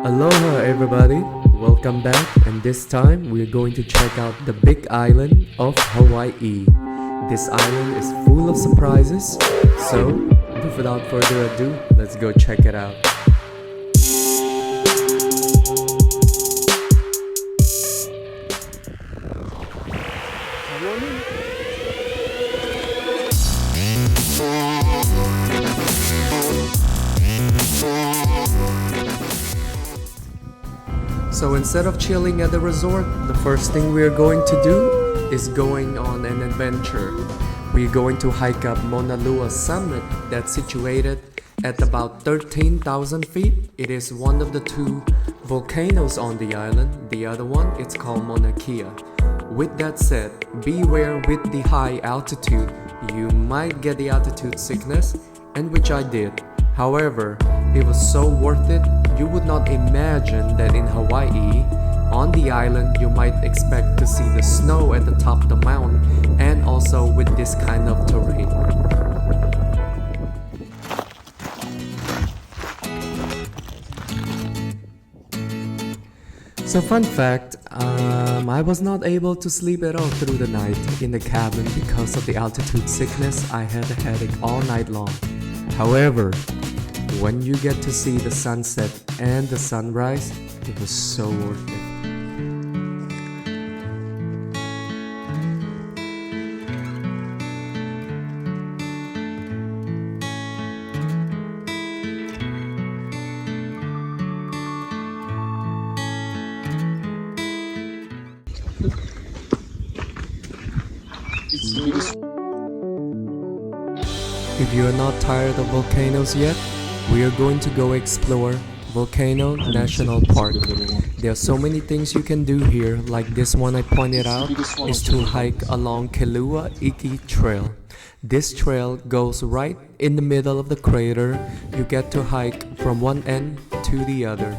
Aloha everybody, welcome back, and this time we're going to check out the big island of Hawaii. This island is full of surprises, so without further ado, let's go check it out. So instead of chilling at the resort, the first thing we're going to do is going on an adventure. We're going to hike up Mauna Loa summit that's situated at about 13,000 feet. It is one of the two volcanoes on the island. The other one, it's called Mauna Kea. With that said, beware with the high altitude. You might get the altitude sickness, and which I did. However, it was so worth it. You would not imagine that in Hawaii, on the island, you might expect to see the snow at the top of the mountain, and also with this kind of terrain. So fun fact, I was not able to sleep at all through the night in the cabin because of the altitude sickness. I had a headache all night long. However, when you get to see the sunset and the sunrise, it was so worth it. If you are not tired of volcanoes yet, we are going to go explore Volcano National Park. There are so many things you can do here, like this one I pointed out is to hike along Kilauea Iki Trail. This trail goes right in the middle of the crater. You get to hike from one end to the other.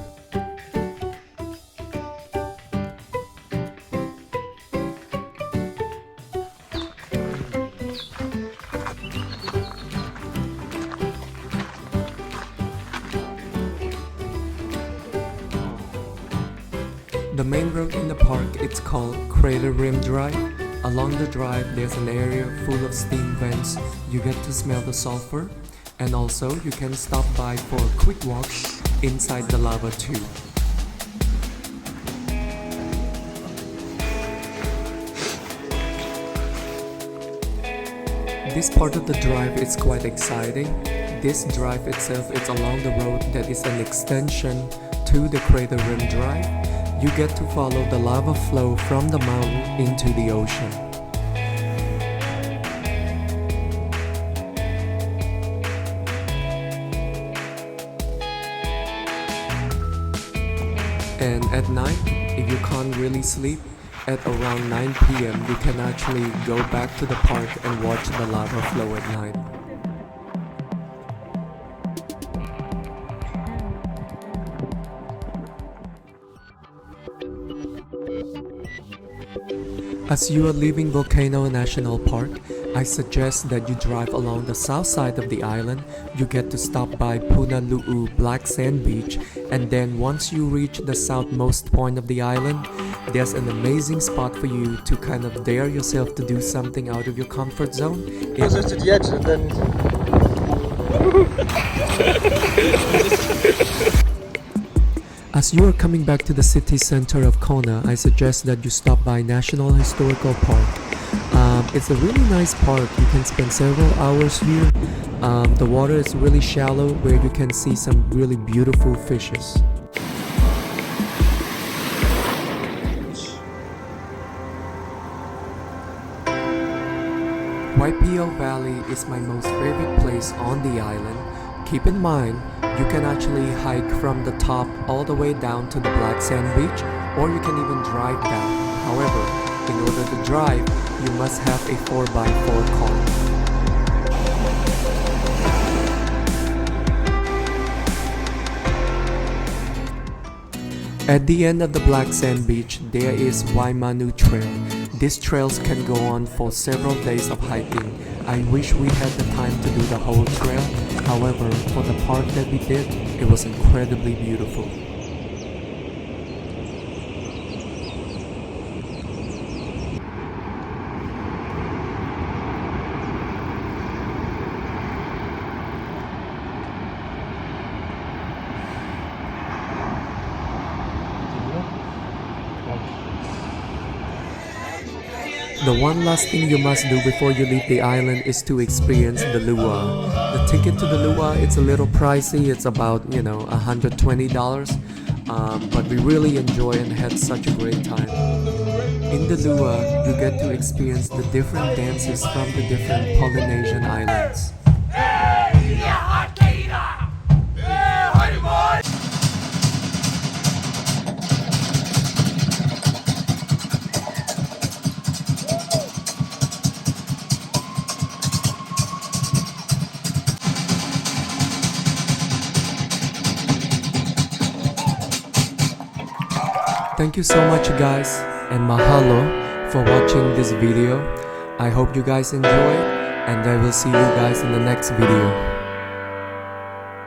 The main road in the park, it's called Crater Rim Drive. Along the drive, there's an area full of steam vents. You get to smell the sulfur, and also you can stop by for a quick walk inside the lava too. This part of the drive is quite exciting. This drive itself is along the road that is an extension to the Crater Rim Drive. You get to follow the lava flow from the mountain into the ocean. And at night, if you can't really sleep, at around 9 p.m. you can actually go back to the park and watch the lava flow at night. As you are leaving Volcano National Park, I suggest that you drive along the south side of the island. You get to stop by Punalu'u Black Sand Beach, and then once you reach the southmost point of the island, there's an amazing spot for you to kind of dare yourself to do something out of your comfort zone. Closer to the edge and then... As you are coming back to the city center of Kona, I suggest that you stop by National Historical Park. It's a really nice park. You can spend several hours here. The water is really shallow where you can see some really beautiful fishes. Waipio Valley is my most favorite place on the island. Keep in mind, you can actually hike from the top all the way down to the black sand beach, or you can even drive down. However, in order to drive, you must have a 4x4 car. At the end of the black sand beach, there is Waimanu Trail. These trails can go on for several days of hiking. I wish we had the time to do the whole trail. However, for the part that we did, it was incredibly beautiful. The one last thing you must do before you leave the island is to experience the luau. The ticket to the luau, it's a little pricey. It's about, $120. But we really enjoy and had such a great time. In the luau, you get to experience the different dances from the different Polynesian islands. Thank you so much guys, and mahalo for watching this video. I hope you guys enjoy, and I will see you guys in the next video.